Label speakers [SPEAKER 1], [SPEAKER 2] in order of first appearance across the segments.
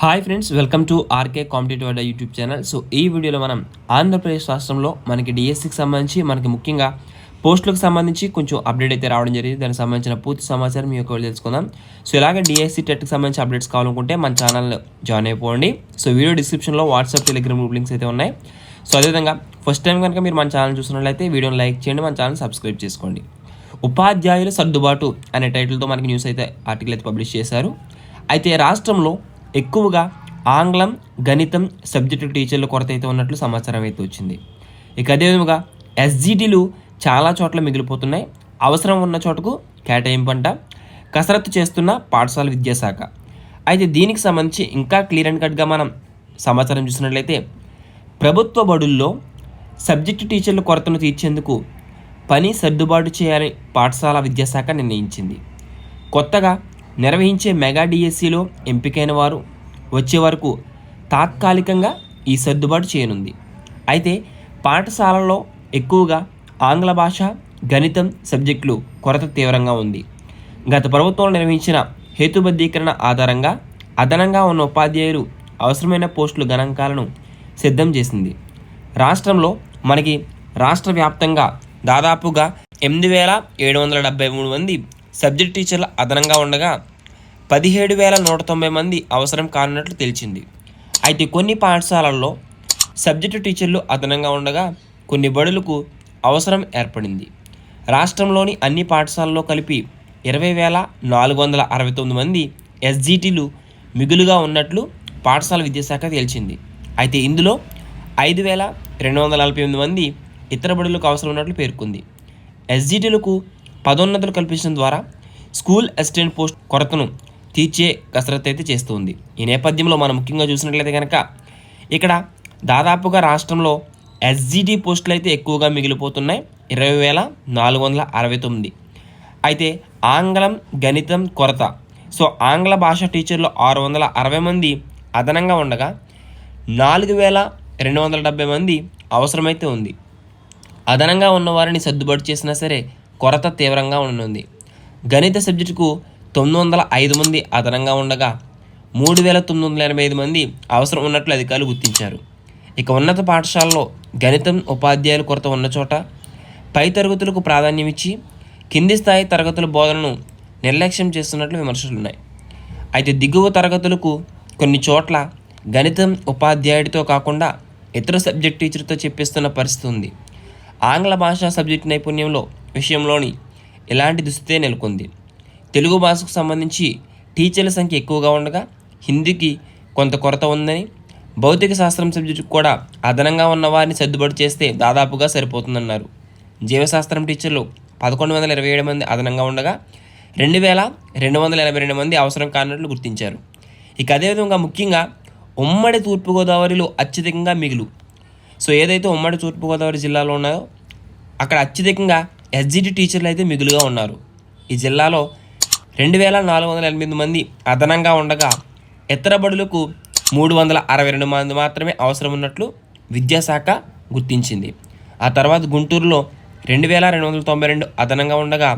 [SPEAKER 1] Hi friends, welcome to RK competitive Adda YouTube channel. So ఈ వీడియోలో మనం ఆంధ్రప్రదేశ్ రాష్ట్రంలో మనకి డిఎస్సికి సంబంధించి మనకి ముఖ్యంగా పోస్టులకు సంబంధించి కొంచెం అప్డేట్ అయితే రావడం జరిగింది. దానికి సంబంధించిన పూర్తి సమాచారం మీ యొక్క తెలుసుకుందాం. సో ఇలాగ డిఎస్సి టెట్కి సంబంధించి అప్డేట్స్ కావాలనుకుంటే మన ఛానల్ జాయిన్ అయిపోండి. సో వీడియో డిస్క్రిప్షన్లో వాట్సాప్, టెలిగ్రామ్ గ్రూప్ లింక్స్ అయితే ఉన్నాయి. సో అదేవిధంగా ఫస్ట్ టైం కనుక మీరు మన ఛానల్ చూసినట్లయితే వీడియోని లైక్ చేయండి, మన ఛానల్ సబ్స్క్రైబ్ చేసుకోండి. ఉపాధ్యాయుల సర్దుబాటు అనే టైటిల్తో మనకి న్యూస్ అయితే ఆర్టికల్ అయితే పబ్లిష్ చేశారు. అయితే రాష్ట్రంలో ఎక్కువగా ఆంగ్లం, గణితం సబ్జెక్టు టీచర్ల కొరత అయితే ఉన్నట్లు సమాచారం అయితే వచ్చింది. ఇక అదేవిధంగా ఎస్జిటిలు చాలా చోట్ల మిగిలిపోతున్నాయి. అవసరం ఉన్న చోటకు కేటాయింపంట కసరత్తు చేస్తున్న పాఠశాల విద్యాశాఖ. అయితే దీనికి సంబంధించి ఇంకా క్లియర్ అండ్ కట్గా మనం సమాచారం చూసినట్లయితే ప్రభుత్వ బడుల్లో సబ్జెక్టు టీచర్ల కొరతను తీర్చేందుకు పని సర్దుబాటు చేయాలని పాఠశాల విద్యాశాఖ నిర్ణయించింది. కొత్తగా నిర్వహించే మెగా డిఎస్సిలో ఎంపికైన వారు వచ్చే వరకు తాత్కాలికంగా ఈ సర్దుబాటు చేయనుంది. అయితే పాఠశాలల్లో ఎక్కువగా ఆంగ్ల భాష, గణితం సబ్జెక్టులు కొరత తీవ్రంగా ఉంది. గత ప్రభుత్వం నిర్వహించిన హేతుబద్ధీకరణ ఆధారంగా అదనంగా ఉన్న ఉపాధ్యాయులు అవసరమైన పోస్టుల గణాంకాలను సిద్ధం చేసింది. రాష్ట్రంలో మనకి రాష్ట్ర వ్యాప్తంగా దాదాపుగా 8,773 మంది సబ్జెక్ట్ టీచర్లు అదనంగా ఉండగా 17,190 మంది అవసరం కానున్నట్లు తేల్చింది. అయితే కొన్ని పాఠశాలల్లో సబ్జెక్టు టీచర్లు అదనంగా ఉండగా కొన్ని బడులకు అవసరం ఏర్పడింది. రాష్ట్రంలోని అన్ని పాఠశాలల్లో కలిపి 20,469 మంది ఎస్జిటిలు మిగులుగా ఉన్నట్లు పాఠశాల విద్యాశాఖ తేల్చింది. అయితే ఇందులో 5,248 మంది ఇతర బడులకు అవసరం ఉన్నట్లు పేర్కొంది. ఎస్జిటిలకు పదోన్నతులు కల్పించడం ద్వారా స్కూల్ అసిస్టెంట్ పోస్ట్ కొరతను తీర్చే కసరత్తు అయితే చేస్తుంది. ఈ నేపథ్యంలో మనం ముఖ్యంగా చూసినట్లయితే కనుక ఇక్కడ దాదాపుగా రాష్ట్రంలో ఎస్జిటి పోస్టులు అయితే ఎక్కువగా మిగిలిపోతున్నాయి, 20,469. అయితే ఆంగ్లం, గణితం కొరత. సో ఆంగ్ల భాష టీచర్లు 660 మంది అదనంగా ఉండగా 4,270 మంది అవసరమైతే ఉంది. అదనంగా ఉన్నవారిని సర్దుబాటు చేసినా సరే కొరత తీవ్రంగా ఉండనుంది. గణిత సబ్జెక్టుకు 905 మంది అదనంగా ఉండగా 3,985 మంది అవసరం ఉన్నట్లు అధికారులు గుర్తించారు. ఇక ఉన్నత పాఠశాలలో గణితం ఉపాధ్యాయుల కొరత ఉన్న చోట పై తరగతులకు ప్రాధాన్యం ఇచ్చి కింది స్థాయి తరగతుల బోధనను నిర్లక్ష్యం చేస్తున్నట్లు విమర్శలున్నాయి. అయితే దిగువ తరగతులకు కొన్ని చోట్ల గణితం ఉపాధ్యాయుడితో కాకుండా ఇతర సబ్జెక్ట్ టీచర్తో చెప్పిస్తున్న పరిస్థితి ఉంది. ఆంగ్ల భాషా సబ్జెక్ట్ నైపుణ్యంలో విషయంలోని ఇలాంటి దుస్థితే నెలకొంది. తెలుగు భాషకు సంబంధించి టీచర్ల సంఖ్య ఎక్కువగా ఉండగా హిందీకి కొంత కొరత ఉందని, భౌతిక శాస్త్రం సబ్జెక్టుకు కూడా అదనంగా ఉన్న వారిని సర్దుబాటు చేస్తే దాదాపుగా సరిపోతుందన్నారు. జీవశాస్త్రం టీచర్లు 1,127 మంది అదనంగా ఉండగా 2,282 మంది అవసరం కానట్లు గుర్తించారు. ఇక అదేవిధంగా ముఖ్యంగా ఉమ్మడి తూర్పుగోదావరిలో అత్యధికంగా మిగులు. సో ఏదైతే ఉమ్మడి తూర్పుగోదావరి జిల్లాలో ఉన్నాయో అక్కడ అత్యధికంగా ఎస్జిటి టీచర్లు అయితే మిగులుగా ఉన్నారు. ఈ జిల్లాలో 2,408 మంది అదనంగా ఉండగా ఇతర బడులకు 362 మంది మాత్రమే అవసరం ఉన్నట్లు విద్యాశాఖ గుర్తించింది. ఆ తర్వాత గుంటూరులో 2,292 అదనంగా ఉండగా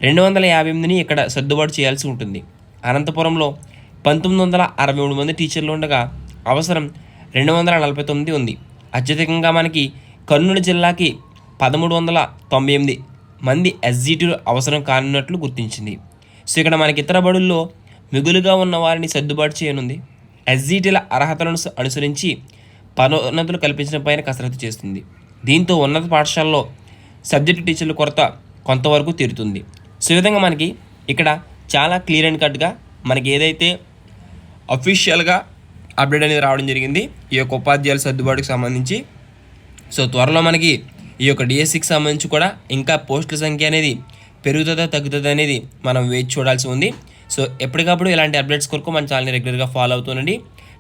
[SPEAKER 1] 258 ఇక్కడ సర్దుబాటు చేయాల్సి ఉంటుంది. అనంతపురంలో 1,963 మంది టీచర్లు ఉండగా అవసరం 249 ఉంది. అత్యధికంగా మనకి కర్నూలు జిల్లాకి 1,398 మంది ఎస్జిటిలు అవసరం కానున్నట్లు గుర్తించింది. సో ఇక్కడ మనకి ఇతర బడుల్లో మిగులుగా ఉన్న వారిని సర్దుబాటు చేయనుంది. ఎస్జిటిల అర్హతలను అనుసరించి పదోన్నతులు కల్పించడం పైన కసరత్తు చేస్తుంది. దీంతో ఉన్నత పాఠశాలలో సబ్జెక్టు టీచర్ల కొరత కొంతవరకు తీరుతుంది. సో ఈ విధంగా మనకి ఇక్కడ చాలా క్లియర్ అండ్ కట్గా మనకి ఏదైతే అఫీషియల్గా అప్డేట్ అనేది రావడం జరిగింది ఈ యొక్క ఉపాధ్యాయుల సర్దుబాటుకు సంబంధించి. సో త్వరలో మనకి ఈ యొక్క డిఎస్సికి సంబంధించి కూడా ఇంకా పోస్టుల సంఖ్య అనేది పెరుగుతుందా తగ్గుతుందా అనేది మనం వేచి చూడాల్సి ఉంది. సో ఎప్పటికప్పుడు ఇలాంటి అప్డేట్స్ కొరకు మన ఛానల్ని రెగ్యులర్గా ఫాలో అవుతుండండి.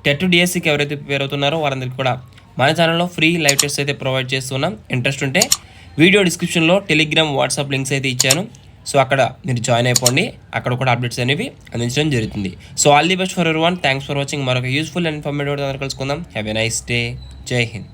[SPEAKER 1] టెట్ డిఎస్సికి ఎవరైతే ప్రిపేర్ అవుతున్నారో వారందరికీ కూడా మన ఛానల్లో ఫ్రీ లైవ్ టెస్ట్ అయితే ప్రొవైడ్ చేస్తున్నాం. ఇంట్రెస్ట్ ఉంటే వీడియో డిస్క్రిప్షన్లో టెలిగ్రామ్, వాట్సాప్ లింక్స్ అయితే ఇచ్చాను. సో అక్కడ మీరు జాయిన్ అయిపోండి, అక్కడ కూడా అప్డేట్స్ అనేవి అందించడం జరుగుతుంది. So all the best for everyone. Thanks for watching. మరొక యూస్ఫుల్ అండ్ ఇన్ఫర్మేటివ్ కలుసుకుందాం. Have a nice day. జై హింద్.